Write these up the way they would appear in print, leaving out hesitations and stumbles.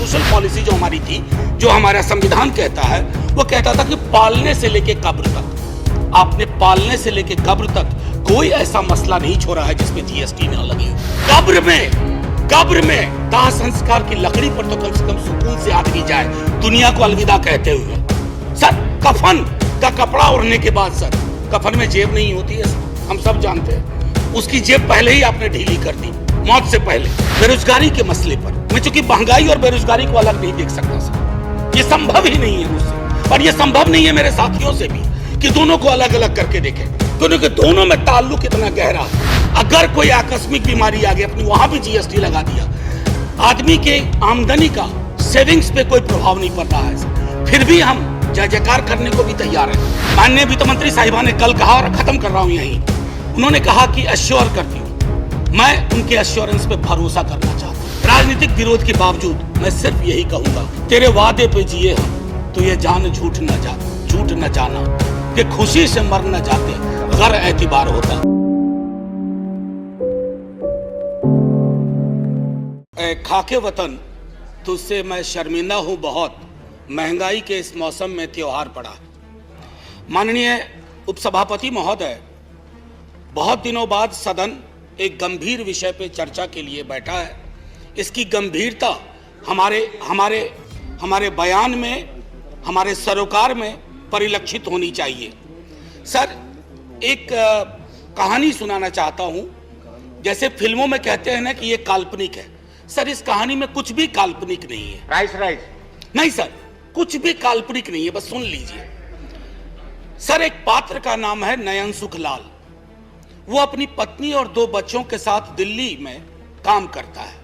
Social policy जो हमारी थी, जो हमारा संविधान कहता है, वो कहता था कि पालने से लेके कब्र तक, आपने पालने से लेके कब्र तक कोई ऐसा मसला नहीं छोड़ा है जिसमें जीएसटी ना लगे। कब्र में दाह संस्कार की लकड़ी पर तो कम से कम सुकून से आदमी जाए, दुनिया को अलविदा कहते हुए। सर, कफन का कपड़ा ओढ़ने के बाद सर, कफन में जेब नहीं होती है, हम सब जानते हैं। उसकी जेब पहले ही आपने ढीली कर दी, मौत से पहले। बेरोजगारी के मसले पर मैं चूंकि महंगाई और बेरोजगारी को अलग नहीं देख सकता सर, ये संभव ही नहीं है मुझसे, और ये संभव नहीं है मेरे साथियों से भी कि दोनों को अलग अलग करके देखें, क्योंकि दोनों में ताल्लुक इतना गहरा है। अगर कोई आकस्मिक बीमारी आ गई, अपनी वहां भी जीएसटी लगा दिया, आदमी के आमदनी का सेविंग्स पे कोई प्रभाव नहीं पड़ रहा है, फिर भी हम जय जयकार करने को भी तैयार है। माननीय वित्त मंत्री साहिबा ने कल कहा, और खत्म कर रहा हूं यहीं, उन्होंने कहा कि एश्योर करती हूँ, मैं उनके एश्योरेंस पे भरोसा करना चाहता हूँ। राजनीतिक विरोध के बावजूद मैं सिर्फ यही कहूंगा, तेरे वादे पे जिए हम, तो ये जान झूठ न जाना कि खुशी से मर न जाते अगर एतबार होता। खाके वतन तुझसे मैं शर्मिंदा हूं बहुत, महंगाई के इस मौसम में त्योहार पड़ा। माननीय उपसभापति महोदय, बहुत दिनों बाद सदन एक गंभीर विषय पे चर्चा के लिए बैठा है। इसकी गंभीरता हमारे बयान में, हमारे सरोकार में परिलक्षित होनी चाहिए। सर, एक कहानी सुनाना चाहता हूं। जैसे फिल्मों में कहते हैं ना कि ये काल्पनिक है, सर इस कहानी में कुछ भी काल्पनिक नहीं है। राइट नहीं सर, कुछ भी काल्पनिक नहीं है, बस सुन लीजिए। सर, एक पात्र का नाम है नयन सुखलाल। वो अपनी पत्नी और 2 बच्चों के साथ दिल्ली में काम करता है।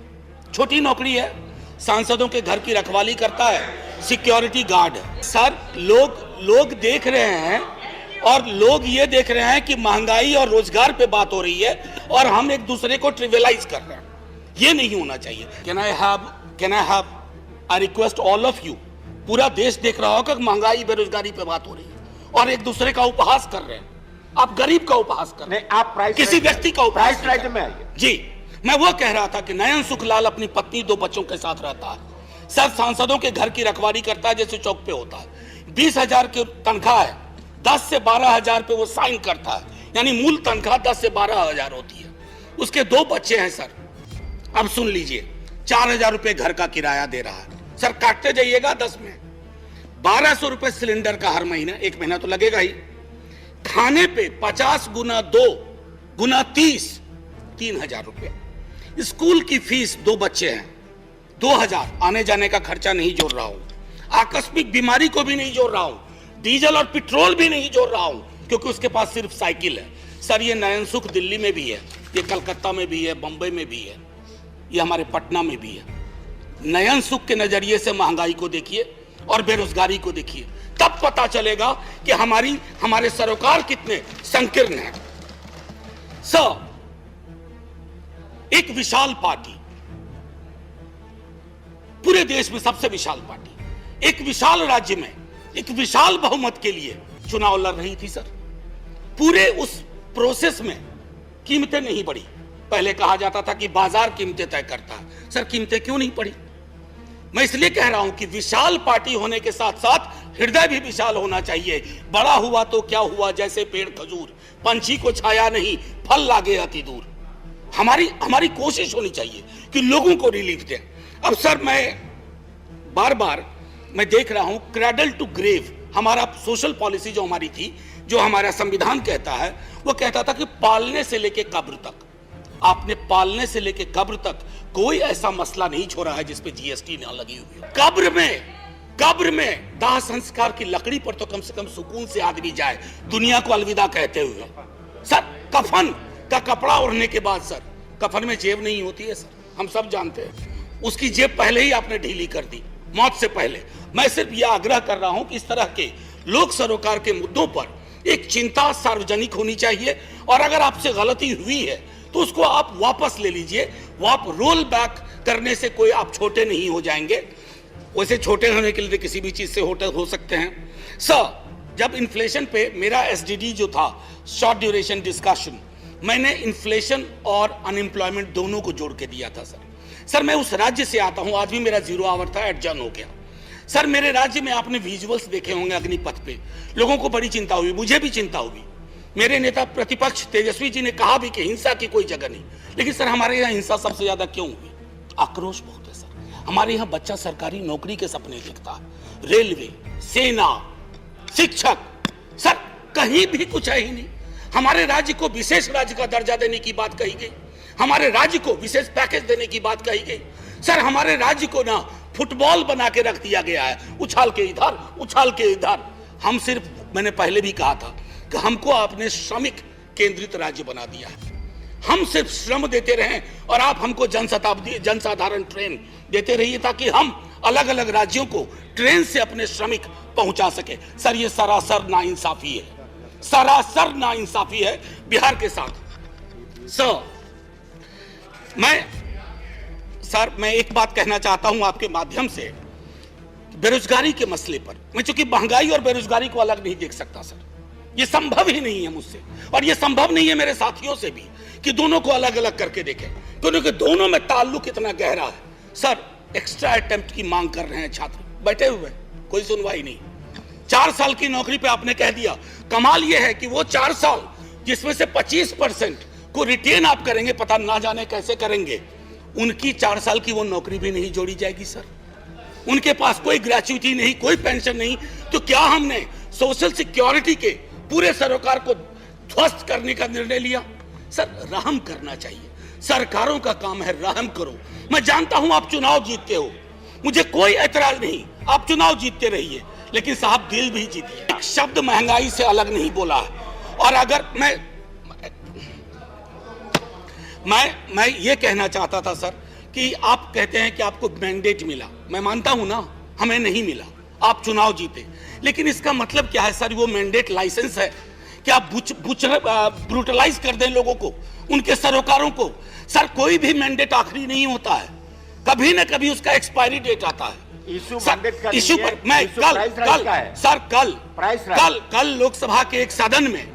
छोटी नौकरी है, सांसदों के घर की रखवाली करता है, सिक्योरिटी गार्ड है। सर, लोग देख रहे हैं, और लोग ये देख रहे हैं कि महंगाई और रोजगार पे बात हो रही है और हम एक दूसरे को ट्रिवियलाइज कर रहे हैं। ये नहीं होना चाहिए। Can I have I request all of you, पूरा देश देख रहा होगा कि महंगाई बेरोजगारी पे बात हो रही है और एक दूसरे का उपहास कर रहे हैं। आप गरीब का उपहास कर रहे हैं, आप प्राइस किसी व्यक्ति का उपहास राइट में आइए। जी, मैं वो कह रहा था कि नयन सुखलाल अपनी पत्नी 2 बच्चों के साथ रहता है। सर, सांसदों के घर की रखवाली करता है जैसे चौक पे होता है। 20,000 की तनख्वाह है, 10 से 12,000 पे वो साइन करता है, यानी मूल तनख्वाह 10 से 12,000 होती है। उसके 2 बच्चे हैं सर। अब सुन लीजिए, 4,000 रुपए घर का किराया दे रहा है। सर, काटते जाइएगा 10 में 1,200 रुपए सिलेंडर का हर महीना, एक महीना तो लगेगा ही। खाने पे 50 गुना 2 गुना 30, 3,000 रुपए। स्कूल की फीस, 2 बच्चे हैं, 2,000। आने जाने का खर्चा नहीं जोड़ रहा हूं, आकस्मिक बीमारी को भी नहीं जोड़ रहा हूं, डीजल और पेट्रोल भी नहीं जोड़ रहा हूं, क्योंकि उसके पास सिर्फ साइकिल है। सर, ये नयन सुख दिल्ली में भी है, ये कलकत्ता में भी है, बंबई में भी है, ये हमारे पटना में भी है। नयन सुख के नजरिए से महंगाई को देखिए और बेरोजगारी को देखिए, तब पता चलेगा कि हमारे सरोकार कितने संकीर्ण हैं। सर, एक विशाल पार्टी, पूरे देश में सबसे विशाल पार्टी, एक विशाल राज्य में एक विशाल बहुमत के लिए चुनाव लड़ रही थी। सर, पूरे उस प्रोसेस में कीमतें नहीं बढ़ी। पहले कहा जाता था कि बाजार कीमतें तय करता है। सर, कीमतें क्यों नहीं बढ़ी? मैं इसलिए कह रहा हूं कि विशाल पार्टी होने के साथ साथ हृदय भी विशाल होना चाहिए। बड़ा हुआ तो क्या हुआ, जैसे पेड़ खजूर, पंछी को छाया नहीं, फल लागे अति दूर। हमारी कोशिश होनी चाहिए कि लोगों को रिलीफ दें। अब सर, मैं बार देख रहा हूं क्रैडल टू ग्रेव, हमारा सोशल पॉलिसी जो हमारी थी, जो हमारा संविधान कहता है, वो कहता था कि पालने से लेके कब्र तक, आपने पालने से लेके कब्र तक कोई ऐसा मसला नहीं छोड़ा है जिसपे जीएसटी ना लगी हुई है। कब्र में दाह संस्कार की लकड़ी पर तो कम से कम सुकून से आदमी जाए, दुनिया को अलविदा कहते हुए। सर, कफन का कपड़ा ओढ़ने के बाद सर, कफन में जेब नहीं होती है सर, हम सब जानते हैं। उसकी जेब पहले ही आपने ढीली कर दी, मौत से पहले। मैं सिर्फ यह आग्रह कर रहा हूं कि इस तरह के लोक सरोकार के मुद्दों पर एक चिंता सार्वजनिक होनी चाहिए, और अगर आपसे गलती हुई है तो उसको आप वापस ले लीजिए। वो आप रोल बैक करने से कोई आप छोटे नहीं हो जाएंगे। वैसे छोटे होने के लिए किसी भी चीज से हो सकते हैं। सर, जब इन्फ्लेशन पे मेरा एसडीडी जो था, शॉर्ट ड्यूरेशन डिस्कशन, मैंने इन्फ्लेशन और अनएम्प्लॉयमेंट दोनों को जोड़ के दिया था। सर, सर मैं उस राज्य से आता हूं, आज भी मेरा 0 आवर था, एडजर्न हो गया। सर मेरे राज्य में आपने विजुअल्स देखे होंगे अग्निपथ पे, लोगों को बड़ी चिंता हुई, मुझे भी चिंता हुई। मेरे नेता प्रतिपक्ष तेजस्वी जी ने कहा भी कि हिंसा की कोई जगह नहीं, लेकिन सर हमारे यहाँ हिंसा सबसे ज्यादा क्यों हुई? आक्रोश बहुत है सर। हमारे यहाँ बच्चा सरकारी नौकरी के सपने देखता है, रेलवे, सेना, शिक्षक, सर कहीं भी कुछ है ही नहीं। हमारे राज्य को विशेष राज्य का दर्जा देने की बात कही गई, हमारे राज्य को विशेष पैकेज देने की बात कही गई। सर हमारे राज्य को ना फुटबॉल बना के रख दिया गया है, उछाल के इधर उछाल के इधर। हम सिर्फ, मैंने पहले भी कहा था कि हमको आपने श्रमिक केंद्रित राज्य बना दिया है। हम सिर्फ श्रम देते रहें और आप हमको जनसाधारण ट्रेन देते रहिए ताकि हम अलग अलग राज्यों को ट्रेन से अपने श्रमिक पहुंचा सके। सर ये सरासर नाइंसाफी है, सरासर नाइंसाफी है बिहार के साथ। सर मैं एक बात कहना चाहता हूं आपके माध्यम से, बेरोजगारी के मसले पर। मैं चूंकि महंगाई और बेरोजगारी को अलग नहीं देख सकता सर, ये संभव ही नहीं है मुझसे, और ये संभव नहीं है मेरे साथियों से भी कि दोनों को अलग अलग करके देखें, क्योंकि दोनों में ताल्लुक इतना गहरा है। सर एक्स्ट्रा अटेम्प्ट की मांग कर रहे हैं छात्र, बैठे हुए, कोई सुनवाई नहीं। 4 साल की नौकरी पे आपने कह दिया। कमाल यह है कि वो 4 साल जिसमें से 25% को रिटेन आप करेंगे, पता ना जाने कैसे करेंगे, उनकी 4 साल की वो नौकरी भी नहीं जोड़ी जाएगी सर। उनके पास कोई ग्रेच्युटी नहीं, कोई पेंशन नहीं। तो क्या हमने सोशल सिक्योरिटी के पूरे सरोकार को ध्वस्त करने का निर्णय लिया? सर रहम करना चाहिए, सरकारों का काम है, रहम करो। मैं जानता हूं आप चुनाव जीतते हो, मुझे कोई ऐतराज नहीं, आप चुनाव जीतते रहिए, लेकिन साहब दिल भी जीतिए। एक शब्द महंगाई से अलग नहीं बोला है। और अगर मैं ये कहना चाहता था सर कि आप कहते हैं कि आपको मैंडेट मिला, मैं मानता हूं ना, हमें नहीं मिला, आप चुनाव जीते, लेकिन इसका मतलब क्या है सर? वो मैंडेट लाइसेंस है कि आप ब्रूटलाइज कर दें लोगों को, उनके सरोकारों को? सर कोई भी मैंडेट आखिरी नहीं होता है, कभी ना कभी उसका एक्सपायरी डेट आता है। इशू पर मैं कल लोकसभा के एक सदन में,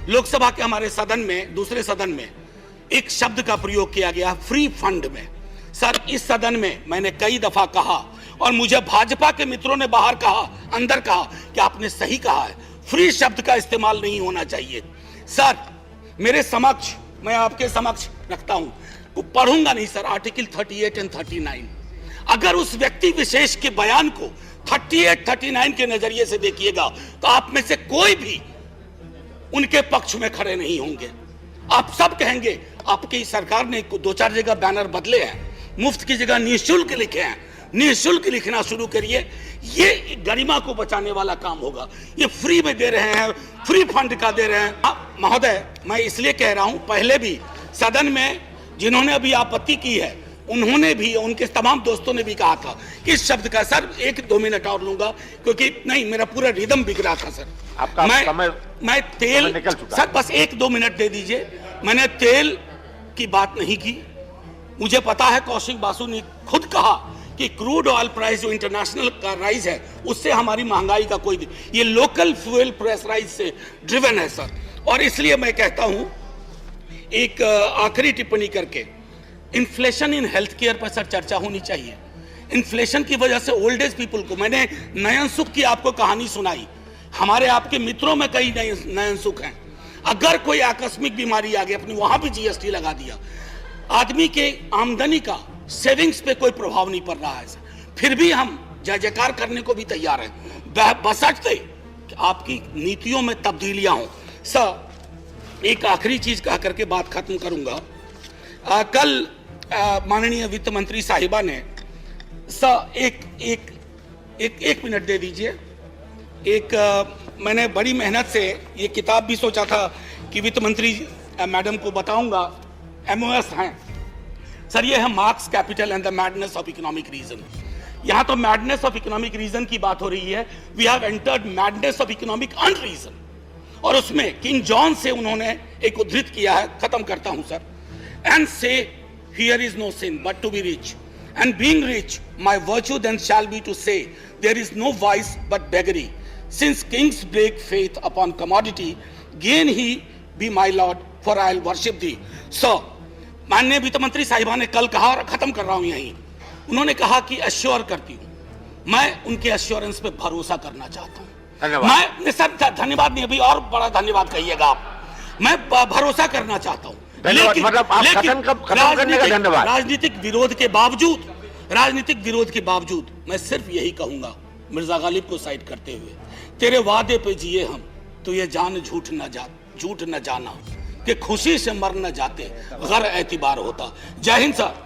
लोकसभा के हमारे सदन में, दूसरे सदन में एक शब्द का प्रयोग किया गया, फ्री फंड में। सर इस सदन में मैंने कई दफा कहा, और मुझे भाजपा के मित्रों ने बाहर कहा, अंदर कहा कि आपने सही कहा है, फ्री शब्द का इस्तेमाल नहीं होना चाहिए। सर मेरे समक्ष, मैं आपके समक्ष रखता हूं, पढ़ूंगा नहीं सर, आर्टिकल 38 और 39। अगर उस व्यक्ति विशेष के बयान को 38-39 के नजरिए से देखिएगा तो आप में से कोई भी उनके पक्ष में खड़े नहीं होंगे। आप सब कहेंगे आपकी सरकार ने 2-4 जगह बैनर बदले हैं, मुफ्त की जगह निःशुल्क लिखे हैं, निःशुल्क लिखना शुरू करिए, ये गरिमा को बचाने वाला काम होगा। ये फ्री में दे रहे हैं, फ्री फंड का दे रहे हैं। महोदय मैं इसलिए कह रहा हूं, पहले भी सदन में जिन्होंने अभी आपत्ति की है उन्होंने भी, उनके तमाम दोस्तों ने भी कहा था कि इस शब्द का, सर 1-2 मिनट और लूंगा क्योंकि नहीं मेरा पूरा रिदम बिगड़ा था सर। आपका मैं तेल, सर बस 1-2 मिनट दे दीजिए। मैंने तेल की बात नहीं की, मुझे पता है कौशिक बासु ने खुद कहा कि क्रूड ऑयल प्राइस जो इंटरनेशनल का राइज है उससे हमारी महंगाई का कोई, ये लोकल फ्यूल प्राइस राइज से ड्रिवन है सर। और इसलिए मैं कहता हूं एक आखिरी टिप्पणी करके, इन्फ्लेशन इन हेल्थ केयर पर सर चर्चा होनी चाहिए। इन्फ्लेशन की वजह से ओल्ड एज पीपल को, मैंने नयन सुख की आपको कहानी सुनाई, हमारे आपके मित्रों में कई नयन सुख हैं। अगर कोई आकस्मिक बीमारी आ गई, अपने वहां भी जीएसटी लगा दिया, आदमी के आमदनी का सेविंग्स पे कोई प्रभाव नहीं पड़ रहा है सर, फिर भी हम जय जयकार करने को भी तैयार हैं, बशर्ते आपकी नीतियों में तब्दीलियां हों। सर एक आखिरी चीज कह करके बात खत्म करूंगा। कल माननीय वित्त मंत्री साहिबा ने एक मिनट दे दीजिए। मैंने बड़ी मेहनत से ये किताब भी सोचा था कि वित्त मंत्री मैडम को बताऊंगा, MOS हैं सर, ये है Marx capital and the madness of economic reason. यहां तो मैडनेस ऑफ इकोनॉमिक रीजन की बात हो रही है, we have entered madness of economic unreason. और उसमें किंग जॉन से उन्होंने एक उद्धृत किया है, खत्म करता हूं sir. And say, here is no sin but to be rich, and being rich, my virtue then shall be to say, there is no vice but beggary. Since kings break faith upon commodity, gain he be my lord, for I'll worship thee. So, माननीय वित्त मंत्री साहिबा ने कल कहा, और खत्म कर रहा हूं यहीं, उन्होंने कहा कि एश्योर करती हूं, मैं उनके एश्योरेंस पे भरोसा करना चाहता हूं। मैं सर धन्यवाद नहीं, अभी और बड़ा धन्यवाद कहिएगा आप। मैं भरोसा करना चाहता हूं, लेकिन राजनीतिक विरोध के बावजूद मैं सिर्फ यही कहूंगा, मिर्जा गालिब को साइड करते हुए, तेरे वादे पे जिए हम, तो ये जान झूठ न जाना कि खुशी से मर न जाते, गर एतबार होता। जय हिंद सर।